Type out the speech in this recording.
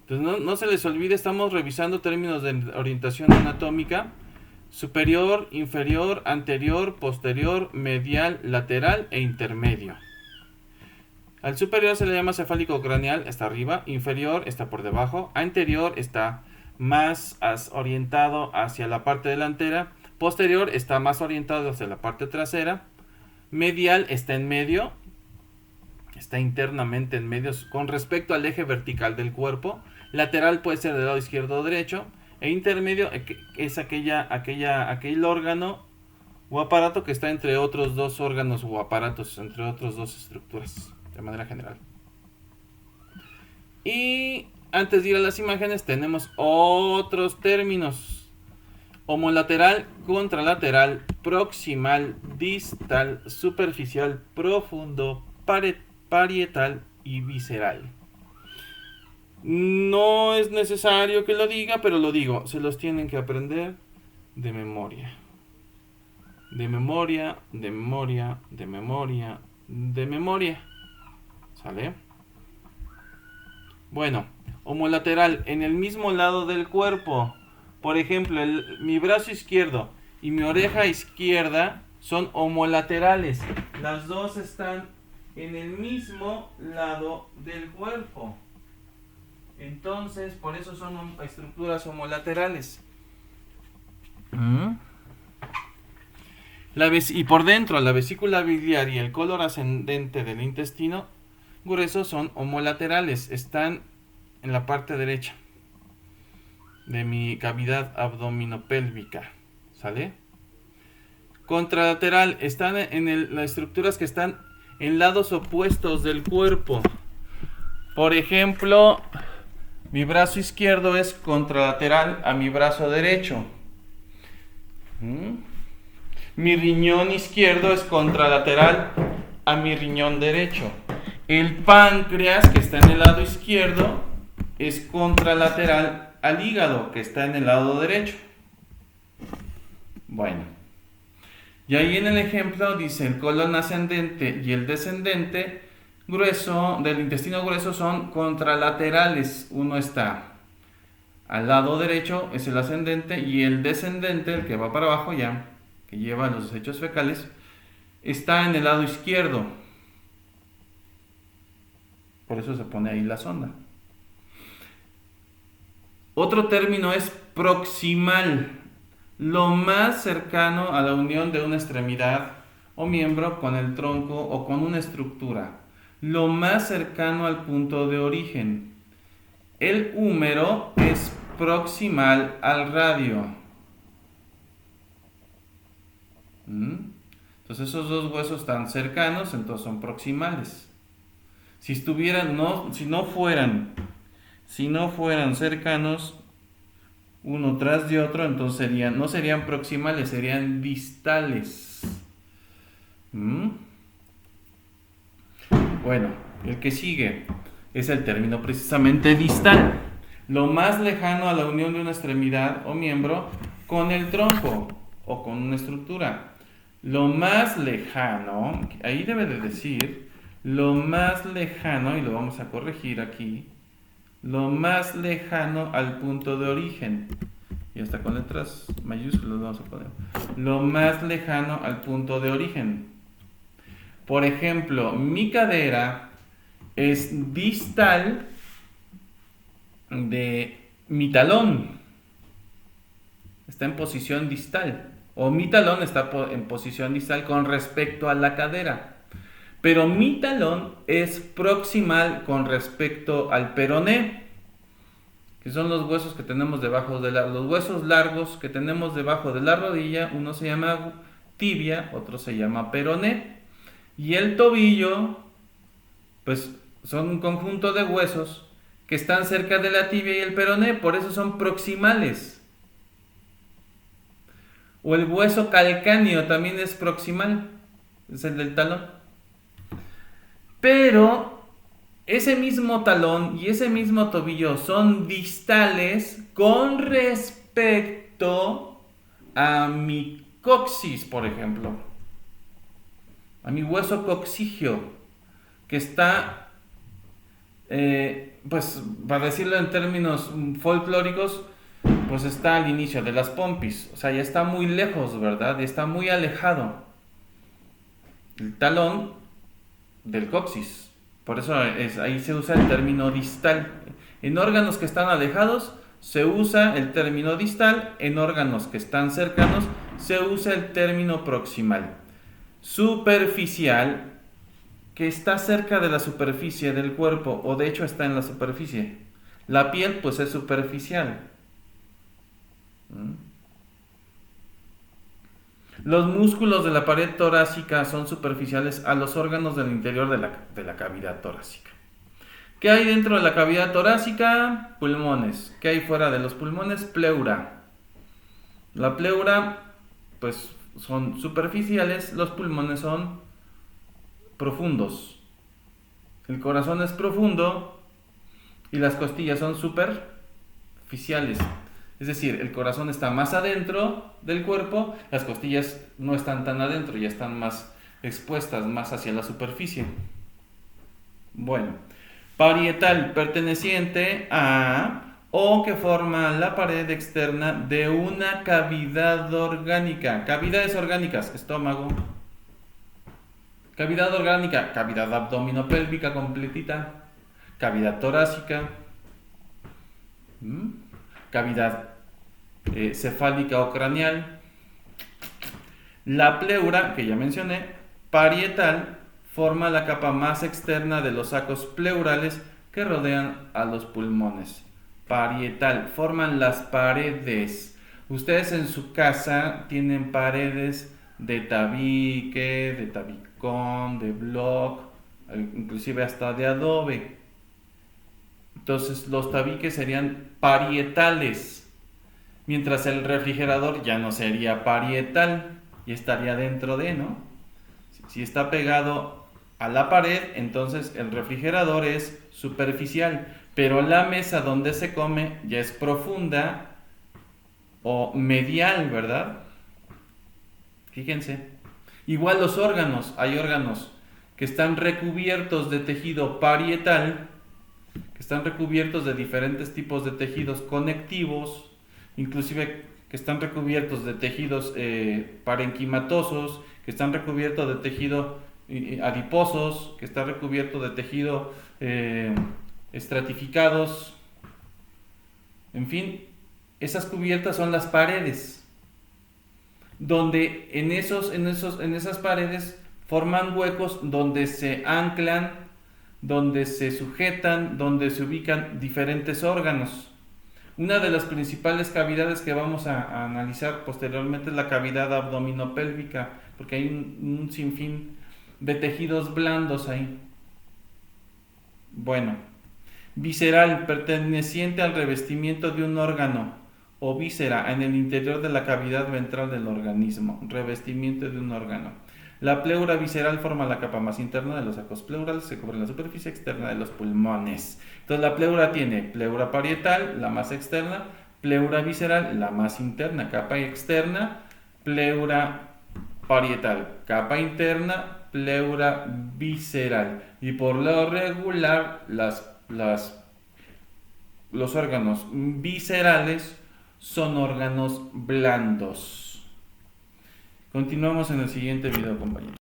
Entonces no se les olvide, estamos revisando términos de orientación anatómica: superior, inferior, anterior, posterior, medial, lateral e intermedio. Al superior se le llama cefálico craneal, está arriba; inferior está por debajo; anterior está más orientado hacia la parte delantera; posterior está más orientado hacia la parte trasera; medial está en medio, está internamente en medio con respecto al eje vertical del cuerpo; lateral puede ser del lado izquierdo o derecho; e intermedio es aquel órgano o aparato que está entre otros dos órganos o aparatos, entre otras dos estructuras, de manera general. Y antes de ir a las imágenes, tenemos otros términos: homolateral, contralateral, proximal, distal, superficial, profundo, parietal y visceral. No es necesario que lo diga, pero lo digo. Se los tienen que aprender de memoria. De memoria, de memoria, de memoria, de memoria. ¿Sale? Bueno, homolateral, en el mismo lado del cuerpo. Por ejemplo, mi brazo izquierdo y mi oreja izquierda son homolaterales. Las dos están en el mismo lado del cuerpo. Entonces, por eso son estructuras homolaterales. Y por dentro, la vesícula biliar y el color ascendente del intestino grueso son homolaterales. Están en la parte derecha de mi cavidad abdominopélvica. ¿Sale? Contralateral, están en las estructuras que están en lados opuestos del cuerpo. Por ejemplo, mi brazo izquierdo es contralateral a mi brazo derecho. Mi riñón izquierdo es contralateral a mi riñón derecho. El páncreas, que está en el lado izquierdo, es contralateral al hígado, que está en el lado derecho. Bueno, y ahí en el ejemplo dice: el colon ascendente y el descendente grueso del intestino grueso son contralaterales. Uno está al lado derecho, es el ascendente, y el descendente, el que va para abajo ya, que lleva los desechos fecales, está en el lado izquierdo. Por eso se pone ahí la sonda. Otro término es proximal, lo más cercano a la unión de una extremidad o miembro con el tronco o con una estructura, lo más cercano al punto de origen. El húmero es proximal al radio. Entonces esos dos huesos están cercanos, entonces son proximales. Si no fueran cercanos uno tras de otro, entonces no serían proximales, serían distales. Bueno, el que sigue es el término precisamente distal, lo más lejano a la unión de una extremidad o miembro con el tronco o con una estructura. Lo más lejano, ahí debe de decir lo más lejano, y lo vamos a corregir aquí: lo más lejano al punto de origen. Y hasta con letras mayúsculas vamos a poner lo más lejano al punto de origen. Por ejemplo, mi cadera es distal de mi talón. Está en posición distal. O mi talón está en posición distal con respecto a la cadera. Pero mi talón es proximal con respecto al peroné, que son los huesos que tenemos debajo de los huesos largos que tenemos debajo de la rodilla. Uno se llama tibia, otro se llama peroné. Y el tobillo, pues son un conjunto de huesos que están cerca de la tibia y el peroné, por eso son proximales. O el hueso calcáneo también es proximal, es el del talón. Pero ese mismo talón y ese mismo tobillo son distales con respecto a mi coxis, por ejemplo, a mi hueso coxigio, que está pues para decirlo en términos folclóricos, pues está al inicio de las pompis, o sea, ya está muy lejos, ¿verdad? Está muy alejado el talón del coxis. Por eso ahí se usa el término distal. En órganos que están alejados se usa el término distal, en órganos que están cercanos se usa el término proximal. Superficial, que está cerca de la superficie del cuerpo, o de hecho está en la superficie. La piel pues es superficial. Los músculos de la pared torácica son superficiales a los órganos del interior de la cavidad torácica. ¿Qué hay dentro de la cavidad torácica? Pulmones. ¿Qué hay fuera de los pulmones? Pleura. La pleura, pues son superficiales, los pulmones son profundos. El corazón es profundo y las costillas son superficiales. Es decir, el corazón está más adentro del cuerpo, las costillas no están tan adentro, ya están más expuestas, más hacia la superficie. Bueno, parietal, perteneciente a o que forma la pared externa de una cavidad orgánica. Cavidades orgánicas, estómago. Cavidad orgánica, cavidad abdominopélvica completita. Cavidad torácica. Cavidad cefálica o craneal. La pleura, que ya mencioné, parietal, forma la capa más externa de los sacos pleurales que rodean a los pulmones. Parietal, forman las paredes. Ustedes en su casa tienen paredes de tabique, de tabicón, de block, inclusive hasta de adobe. Entonces los tabiques serían parietales, mientras el refrigerador ya no sería parietal y estaría dentro de, ¿no? Si está pegado a la pared, entonces el refrigerador es superficial, pero la mesa donde se come ya es profunda o medial, ¿verdad? Fíjense. Igual los órganos, hay órganos que están recubiertos de tejido parietal, que están recubiertos de diferentes tipos de tejidos conectivos, inclusive que están recubiertos de tejidos parenquimatosos, que están recubiertos de tejido adiposos, que están recubiertos de tejido estratificados. En fin, esas cubiertas son las paredes, donde en esas paredes forman huecos donde se anclan, donde se sujetan, donde se ubican diferentes órganos. Una de las principales cavidades que vamos a analizar posteriormente es la cavidad abdominopélvica, porque hay un sinfín de tejidos blandos ahí. Bueno, visceral, perteneciente al revestimiento de un órgano o víscera en el interior de la cavidad ventral del organismo, revestimiento de un órgano. La pleura visceral forma la capa más interna de los sacos pleurales, se cubre la superficie externa de los pulmones. Entonces la pleura tiene pleura parietal, la más externa, pleura visceral, la más interna, capa externa, pleura parietal, capa interna, pleura visceral. Y por lo regular los órganos viscerales son órganos blandos. Continuamos en el siguiente video, compañeros.